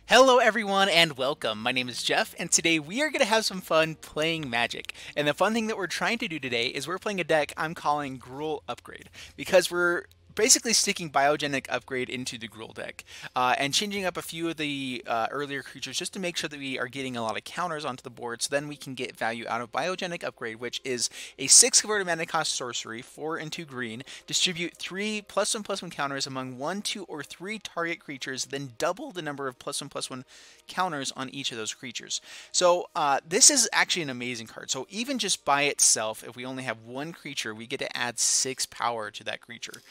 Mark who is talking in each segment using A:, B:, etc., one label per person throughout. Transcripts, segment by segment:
A: Hello everyone and welcome. My name is Jeff and today we are going to have some fun playing Magic. And the fun thing that we're trying to do today is we're playing a deck I'm calling Gruul Upgrade because we're basically sticking Biogenic Upgrade into the Gruul deck and changing up a few of the earlier creatures just to make sure that we are getting a lot of counters onto the board so then we can get value out of Biogenic Upgrade, which is a 6 converted mana cost sorcery, 4 and 2 green, distribute 3 +1/+1 counters among 1, 2, or 3 target creatures, then double the number of +1/+1 counters on each of those creatures. So this is actually an amazing card. So even just by itself, if we only have one creature, we get to add 6 power to that creature.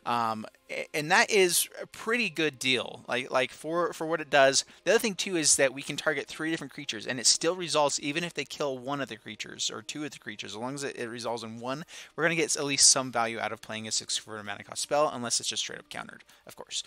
A: And that is a pretty good deal, like for what it does. The other thing too is that we can target 3 different creatures and it still results even if they kill one of the creatures or 2 of the creatures. As long as it resolves in one, we're going to get at least some value out of playing a 6 converted mana cost spell, unless it's just straight up countered, of course.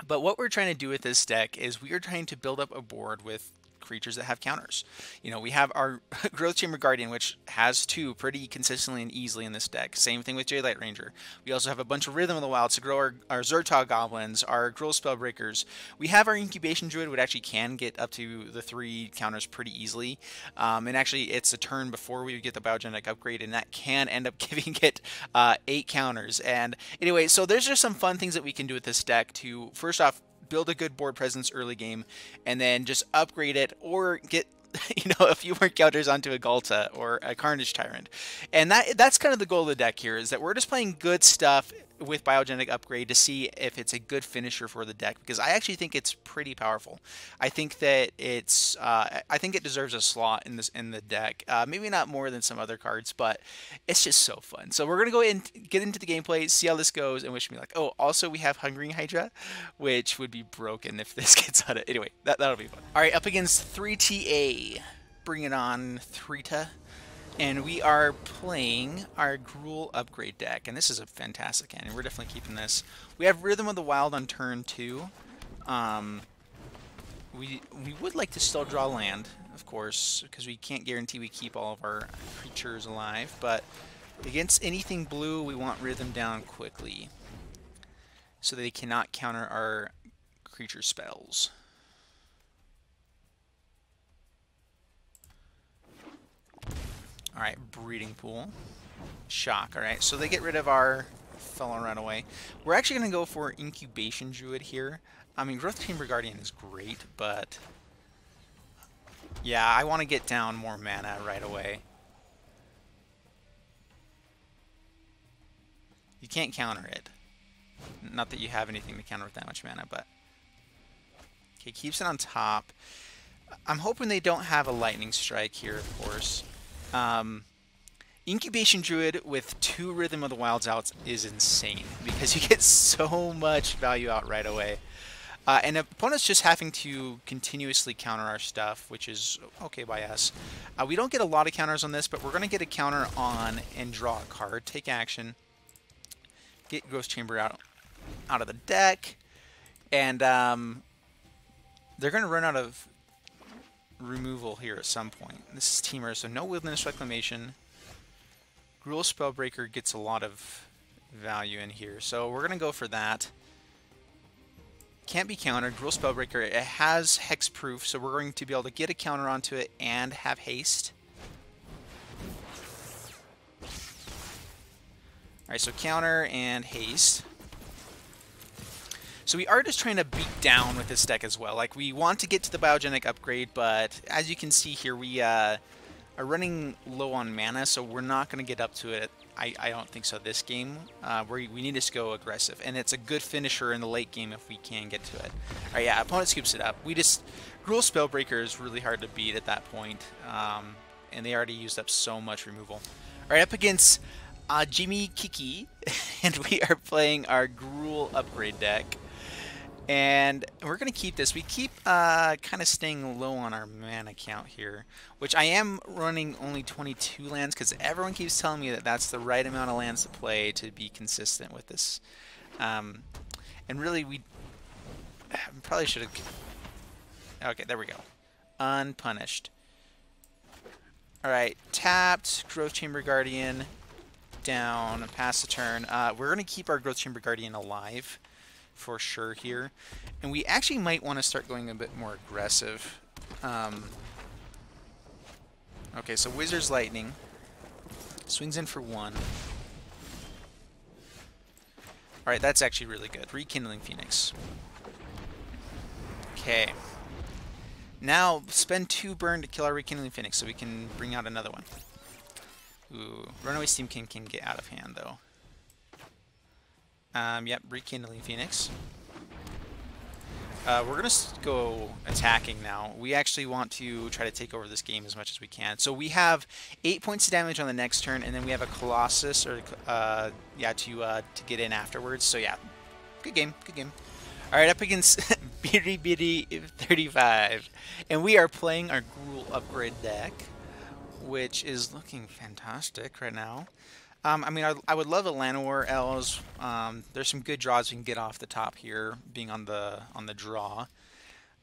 A: But what we're trying to do with this deck is we are trying to build up a board with creatures that have counters. You know, we have our Growth Chamber Guardian, which has 2 pretty consistently and easily in this deck. Same thing with Jadelight Ranger. We also have a bunch of Rhythm of the Wild to grow our Zertog Goblins, our Gruul Spellbreakers. We have our Incubation Druid, which actually can get up to the 3 counters pretty easily. And actually, it's a turn before we get the Biogenic Upgrade, and that can end up giving it 8 counters. And anyway, so there's just some fun things that we can do with this deck to, first off, build a good board presence early game, and then just upgrade it or get a few more counters onto a Galta or a Carnage Tyrant. And that's kind of the goal of the deck here, is that we're just playing good stuff with Biogenic Upgrade to see if it's a good finisher for the deck, because I actually think it's pretty powerful. I think that it's I think it deserves a slot in the deck. Maybe not more than some other cards, but it's just so fun. So we're gonna go and get into the gameplay, see how this goes, and wish me luck. Oh, also we have Hungering Hydra, which would be broken if this gets out of anyway. That'll be fun. All right, up against 3TA. Bring it on, 3TA. And we are playing our Gruul Upgrade deck, and this is a fantastic hand, and we're definitely keeping this. We have Rhythm of the Wild on turn 2. We would like to still draw land, of course, because we can't guarantee we keep all of our creatures alive, but against anything blue, we want Rhythm down quickly, so they cannot counter our creature spells. Alright, Breeding Pool. Shock, alright. So they get rid of our fellow runaway. We're actually going to go for Incubation Druid here. I mean, Growth Chamber Guardian is great, but yeah, I want to get down more mana right away. You can't counter it. Not that you have anything to counter with that much mana, but okay, keeps it on top. I'm hoping they don't have a Lightning Strike here, of course. Incubation Druid with 2 Rhythm of the Wilds outs is insane because you get so much value out right away. And opponents just having to continuously counter our stuff, which is okay by us. We don't get a lot of counters on this, but we're going to get a counter on and draw a card, take action, get Ghost Chamber out of the deck, and they're going to run out of removal here at some point. This is Teamer, so no Wilderness Reclamation. Gruul Spellbreaker gets a lot of value in here, so we're going to go for that. Can't be countered. Gruul Spellbreaker, it has Hexproof, so we're going to be able to get a counter onto it and have haste. Alright, so counter and haste. So we are just trying to beat down with this deck as well. Like, we want to get to the Biogenic Upgrade, but as you can see here, we are running low on mana, so we're not going to get up to it. I don't think so this game. We need to go aggressive, and it's a good finisher in the late game if we can get to it. Alright, yeah, opponent scoops it up. Gruul Spellbreaker is really hard to beat at that point, and they already used up so much removal. Alright, up against Jimmy Kiki, and we are playing our Gruul Upgrade deck. And we're going to keep this. We keep kind of staying low on our mana count here, which I am running only 22 lands because everyone keeps telling me that that's the right amount of lands to play to be consistent with this. And really, we probably should have... Okay, there we go. Unpunished. Alright, tapped, Growth Chamber Guardian, down, pass the turn. We're going to keep our Growth Chamber Guardian alive for sure here. And we actually might want to start going a bit more aggressive. Okay, so Wizard's Lightning. Swings in for 1. Alright, that's actually really good. Rekindling Phoenix. Okay. Now, spend 2 burn to kill our Rekindling Phoenix so we can bring out another one. Ooh, Runaway Steam King can get out of hand, though. Yep, Rekindling Phoenix. We're going to go attacking now. We actually want to try to take over this game as much as we can. So we have 8 points of damage on the next turn, and then we have a Colossus, or yeah, to get in afterwards. So yeah, good game, good game. All right, up against Bitty Bitty 35, and we are playing our Gruul upgrade deck, which is looking fantastic right now. I mean, I would love a Llanowar Elves. There's some good draws we can get off the top here, being on the draw.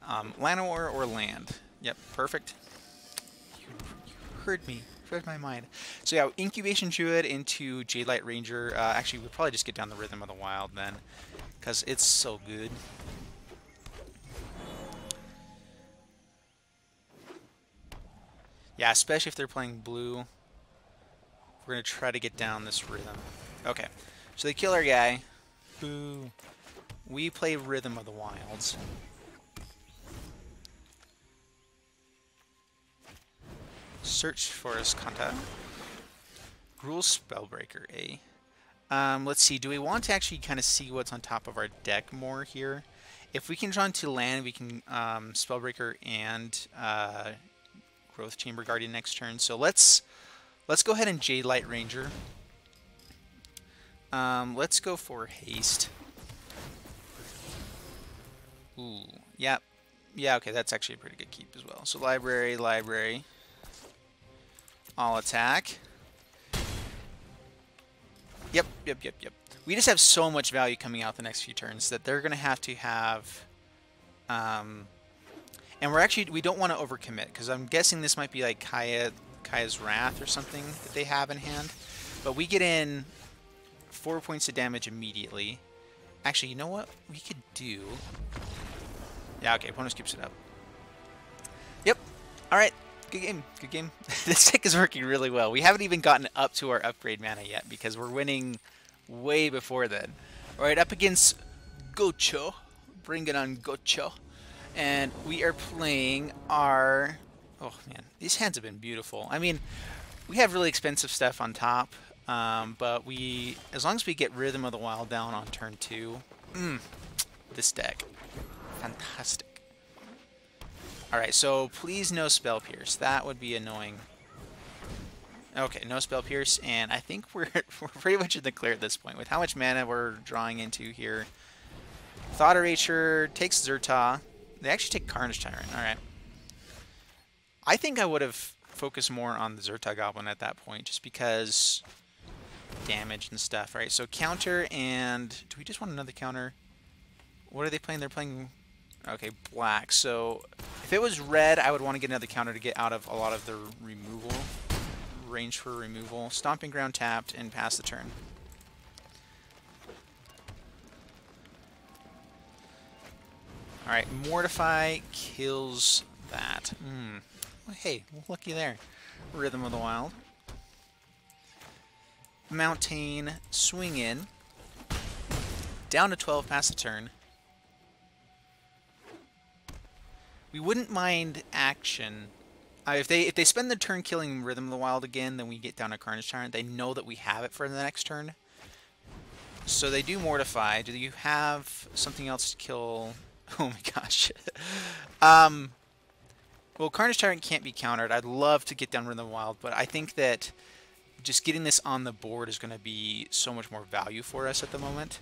A: Llanowar or land. Yep, perfect. You heard me. Read my mind. So yeah, Incubation Druid into Jadelight Ranger. Actually, we'll probably just get down the Rhythm of the Wild then, because it's so good. Yeah, especially if they're playing blue. We're going to try to get down this Rhythm. Okay, so they kill our guy. Boo. We play Rhythm of the Wilds. Search Forest Kanta. Gruul Spellbreaker, eh? Let's see, do we want to actually kind of see what's on top of our deck more here? If we can draw into land, we can Spellbreaker and Growth Chamber Guardian next turn. So let's go ahead and Jadelight Ranger. Let's go for haste. Ooh, yeah. Yeah, okay, that's actually a pretty good keep as well. So library, library. All attack. Yep. We just have so much value coming out the next few turns that they're going to have... and we don't want to overcommit, because I'm guessing this might be like Kaya's Wrath or something that they have in hand. But we get in 4 points of damage immediately. Actually, you know what we could do? Yeah, okay, opponent keeps it up. Yep. Alright. Good game. Good game. This deck is working really well. We haven't even gotten up to our upgrade mana yet because we're winning way before then. Alright, up against Gocho. Bring it on, Gocho. And we are playing our... Oh, man. These hands have been beautiful. I mean, we have really expensive stuff on top. But as long as we get Rhythm of the Wild down on turn 2, this deck, fantastic. Alright, so please no Spell Pierce. That would be annoying. Okay, no Spell Pierce, and I think we're pretty much in the clear at this point. With how much mana we're drawing into here. Thought Erasure takes Zerta. They actually take Carnage Tyrant. Alright. I think I would have focused more on the Zerta Goblin at that point, just because damage and stuff. Alright, so counter, and do we just want another counter? What are they playing? They're playing... Okay, black. So if it was red, I would want to get another counter to get out of a lot of the removal. Range for removal. Stomping Ground tapped and pass the turn. Alright, Mortify kills that. Well, hey, looky there. Rhythm of the Wild. Mountain, swing in. Down to 12, pass the turn. We wouldn't mind action. If they spend the turn killing Rhythm of the Wild again, then we get down a Carnage Tyrant. They know that we have it for the next turn. So they do Mortify. Do you have something else to kill? Oh my gosh. Well, Carnage Tyrant can't be countered. I'd love to get down Rhythm of the Wild, but I think that just getting this on the board is going to be so much more value for us at the moment.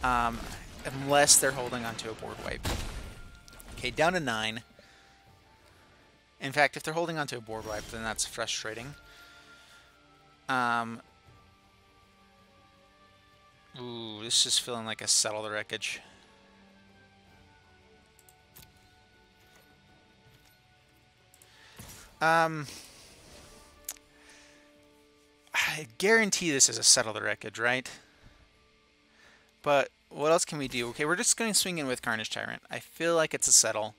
A: Unless they're holding onto a board wipe. Okay, down to 9. In fact, if they're holding onto a board wipe, then that's frustrating. Ooh, this is feeling like a Settle the Wreckage. I guarantee this is a Settle the Wreckage, right? But what else can we do? Okay, we're just going to swing in with Carnage Tyrant. I feel like it's a settle.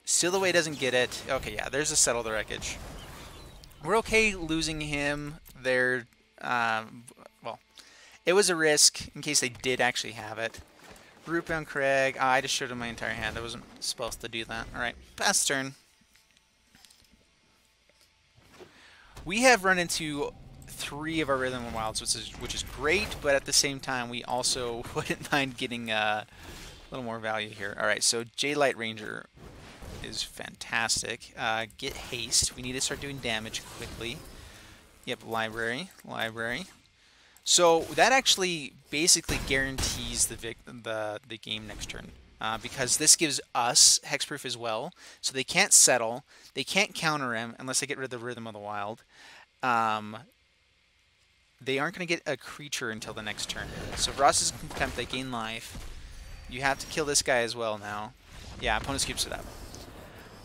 A: Steal Away doesn't get it. Okay, yeah, there's a settle the wreckage. We're okay losing him. They're, well, it was a risk in case they did actually have it. Rootbound Craig. I just showed him my entire hand. I wasn't supposed to do that. All right, pass turn. We have run into 3 of our Rhythm and Wilds, which is great, but at the same time, we also wouldn't mind getting a little more value here. All right, so J-Light Ranger is fantastic. Get haste. We need to start doing damage quickly. Yep, library. So that actually basically guarantees the game next turn. Because this gives us hexproof as well, so they can't settle, they can't counter him unless they get rid of the Rhythm of the Wild. They aren't going to get a creature until the next turn. So if Ross is in Contempt, they gain life. You have to kill this guy as well now. Yeah, opponent scoops it up.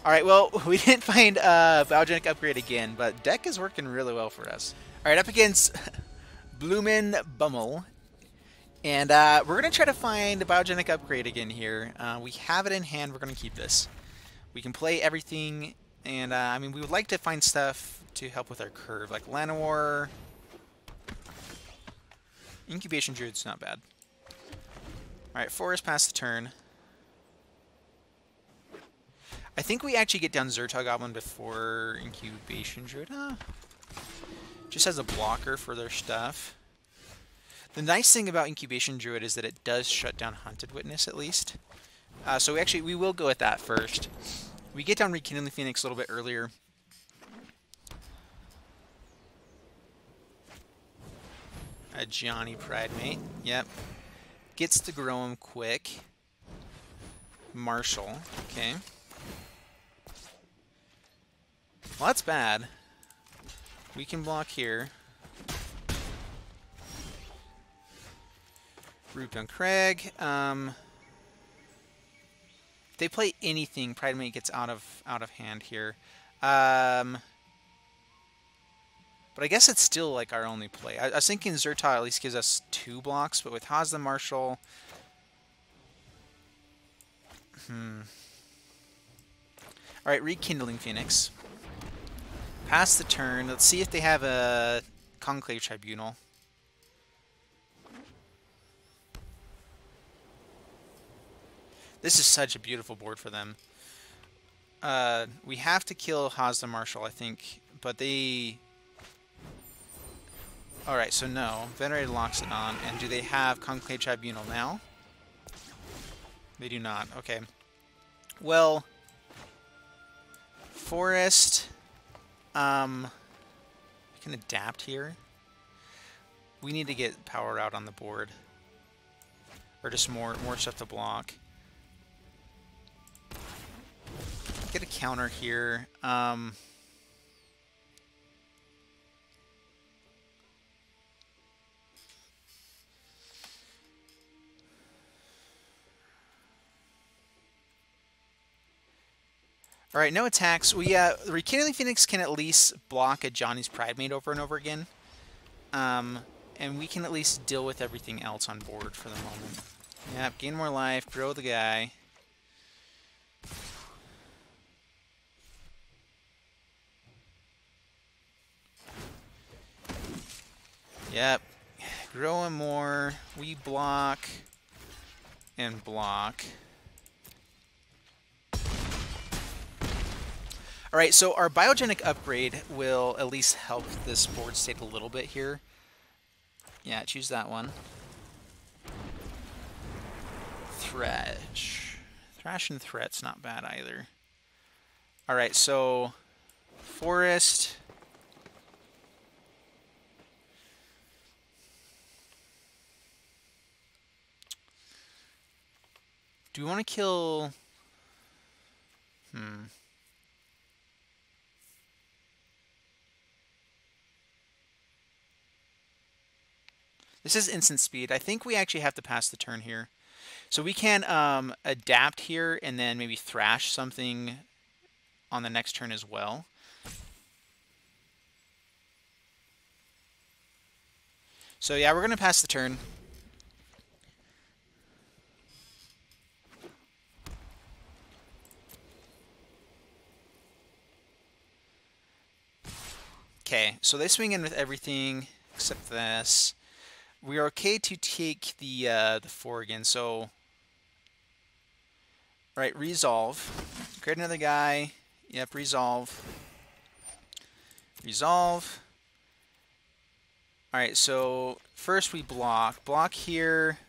A: Alright, well, we didn't find Biogenic Upgrade again, but deck is working really well for us. Alright, up against Bloomin' Bummel. And we're going to try to find a Biogenic Upgrade again here. We have it in hand. We're going to keep this. We can play everything, and I mean, we would like to find stuff to help with our curve, like Llanowar. Incubation Druid's not bad. Alright, Forest pass the turn. I think we actually get down Zertog Goblin before Incubation Druid. Just as a blocker for their stuff. The nice thing about Incubation Druid is that it does shut down Hunted Witness, at least. So we will go with that first. We get down Rekindling Phoenix a little bit earlier. A Johnny Pridemate. Yep. Gets to grow him quick. Marshall. Okay. Well, that's bad. We can block here. Rootbound Craig. If they play anything, Pridemate gets out of hand here. But I guess it's still like our only play. I was thinking Zertog at least gives us 2 blocks, but with Haas the Marshal... Alright, Rekindling Phoenix. Pass the turn. Let's see if they have a Conclave Tribunal. This is such a beautiful board for them. We have to kill Haas the Marshal, I think, but they... Alright, so no. Venerated locks it on. And do they have Conclave Tribunal now? They do not. Okay. Well, Forest... we can adapt here. We need to get power out on the board. Or just more stuff to block. Get a counter here. Alright, no attacks. The Rekindling Phoenix can at least block a Johnny's Pridemate over and over again. And we can at least deal with everything else on board for the moment. Yep, gain more life, grow the guy. Yep, grow him more. We block and block. Alright, so our Biogenic Upgrade will at least help this board state a little bit here. Yeah, choose that one. Thresh. Thrash and Threat's not bad either. Alright, so Forest. Do we want to kill... This is instant speed. I think we actually have to pass the turn here. So we can adapt here and then maybe thrash something on the next turn as well. So yeah, we're going to pass the turn. so they swing in with everything except this. We are okay to take the 4 again. So, all right, resolve. Create another guy. Yep, resolve. Resolve. All right, so first we block. Block here.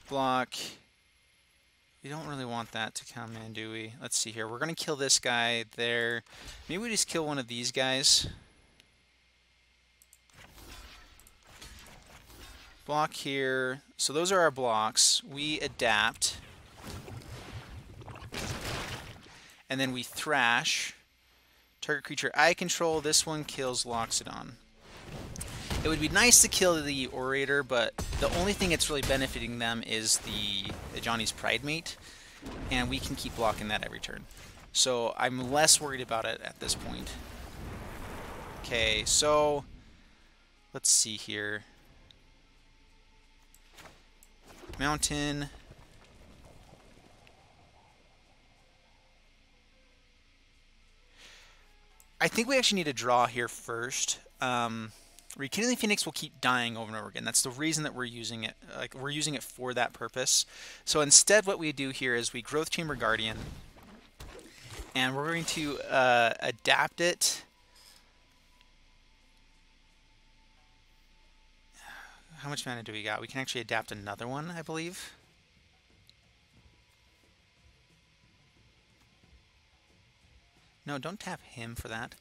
A: Block. We don't really want that to come in, do we? Let's see here. We're going to kill this guy there. Maybe we just kill one of these guys. Block here. So those are our blocks. We adapt. And then we thrash. Target creature I control. This one kills Loxodon. It would be nice to kill the Orator, but the only thing that's really benefiting them is the Johnny's Pridemate, and we can keep blocking that every turn. So I'm less worried about it at this point. Okay, so let's see here. Mountain. I think we actually need to draw here first. Rekindling Phoenix will keep dying over and over again. That's the reason that we're using it. Like, we're using it for that purpose. So instead what we do here is we Growth Chamber Guardian, and we're going to adapt it. How much mana do we got? We can actually adapt another one, I believe. No, don't tap him for that.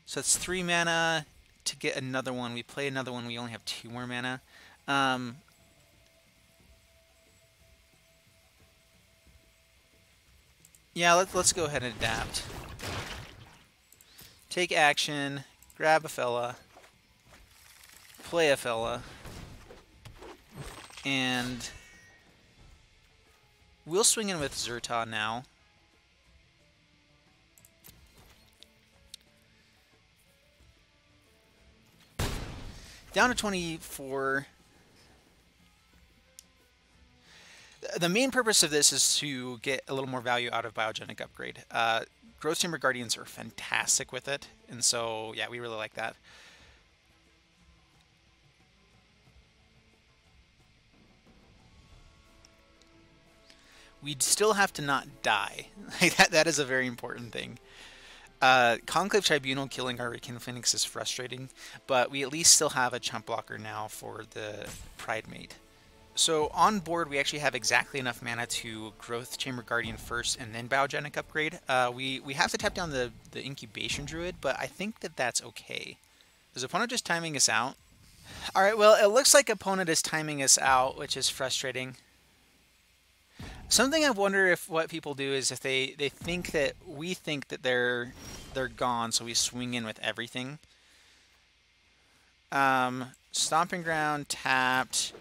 A: So it's 3 mana to get another one. We play another one. We only have 2 more mana. Yeah, let's go ahead and adapt. Take action. Grab a fella. Play a fella. And we'll swing in with Zerta now. Down to 24. The main purpose of this is to get a little more value out of Biogenic Upgrade. Growth Chamber Guardians are fantastic with it, and so, yeah, we really like that. We'd still have to not die. That is a very important thing. Conclave Tribunal killing our Rekindling Phoenix is frustrating, but we at least still have a chump blocker now for the Pridemate. So on board, we actually have exactly enough mana to Growth Chamber Guardian first and then Biogenic Upgrade. We have to tap down the Incubation Druid, but I think that that's okay. Is opponent just timing us out? Alright, well, it looks like opponent is timing us out, which is frustrating. Something I wonder if what people do is if they think that we think that they're gone, so we swing in with everything. Stomping Ground tapped.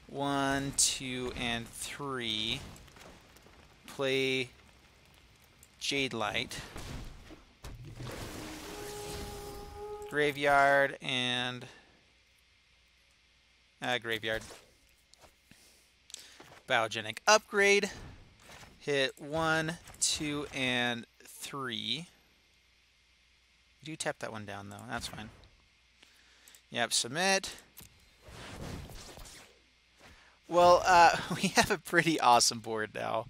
A: 1, 2, and 3. Play Jade Light. Graveyard and Graveyard. Biogenic Upgrade. Hit 1, 2, and 3. We do tap that one down though. That's fine. Yep, submit. Well, we have a pretty awesome board now.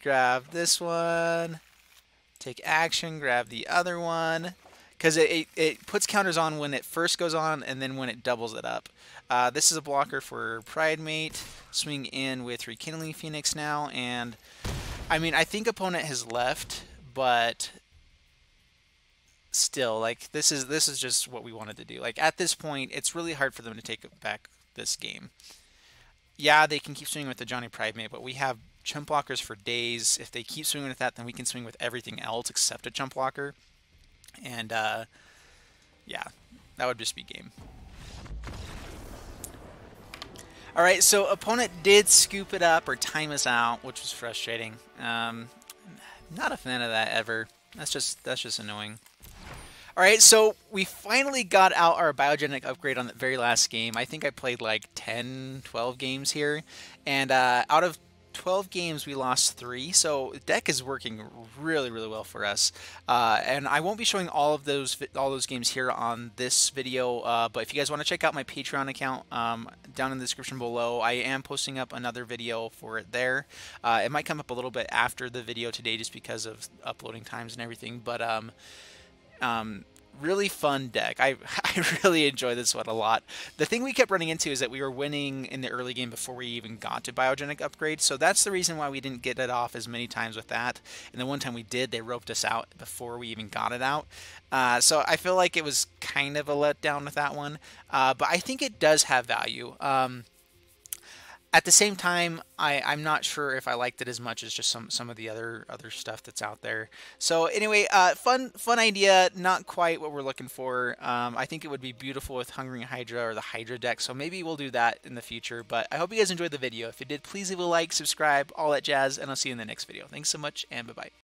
A: Grab this one. Take action. Grab the other one. Because it puts counters on when it first goes on and then when it doubles it up. This is a blocker for Pridemate. Swing in with Rekindling Phoenix now. And, I mean, I think opponent has left, but still, like, this is just what we wanted to do. Like, at this point, it's really hard for them to take back this game. Yeah, they can keep swinging with the Johnny Pridemate, but we have chump blockers for days. If they keep swinging with that, then we can swing with everything else except a chump blocker. And, yeah, that would just be game. Alright, so opponent did scoop it up or time us out, which was frustrating. Not a fan of that ever. That's just annoying. Alright, so we finally got out our Biogenic Upgrade on the very last game. I think I played like 10, 12 games here. And out of 12 games, we lost 3, so the deck is working really, really well for us. And I won't be showing all those games here on this video, but if you guys want to check out my Patreon account, down in the description below, I am posting up another video for it there. It might come up a little bit after the video today just because of uploading times and everything, but really fun deck. I really enjoy this one a lot. The thing we kept running into is that we were winning in the early game before we even got to Biogenic upgrade, so that's the reason why we didn't get it off as many times with that. And the one time we did, they roped us out before we even got it out. So I feel like it was kind of a letdown with that one, but I think it does have value. At the same time, I'm not sure if I liked it as much as just some of the other stuff that's out there. So anyway, fun idea, not quite what we're looking for. I think it would be beautiful with Hungering Hydra or the Hydra deck, so maybe we'll do that in the future. But I hope you guys enjoyed the video. If you did, please leave a like, subscribe, all that jazz, and I'll see you in the next video. Thanks so much, and bye-bye.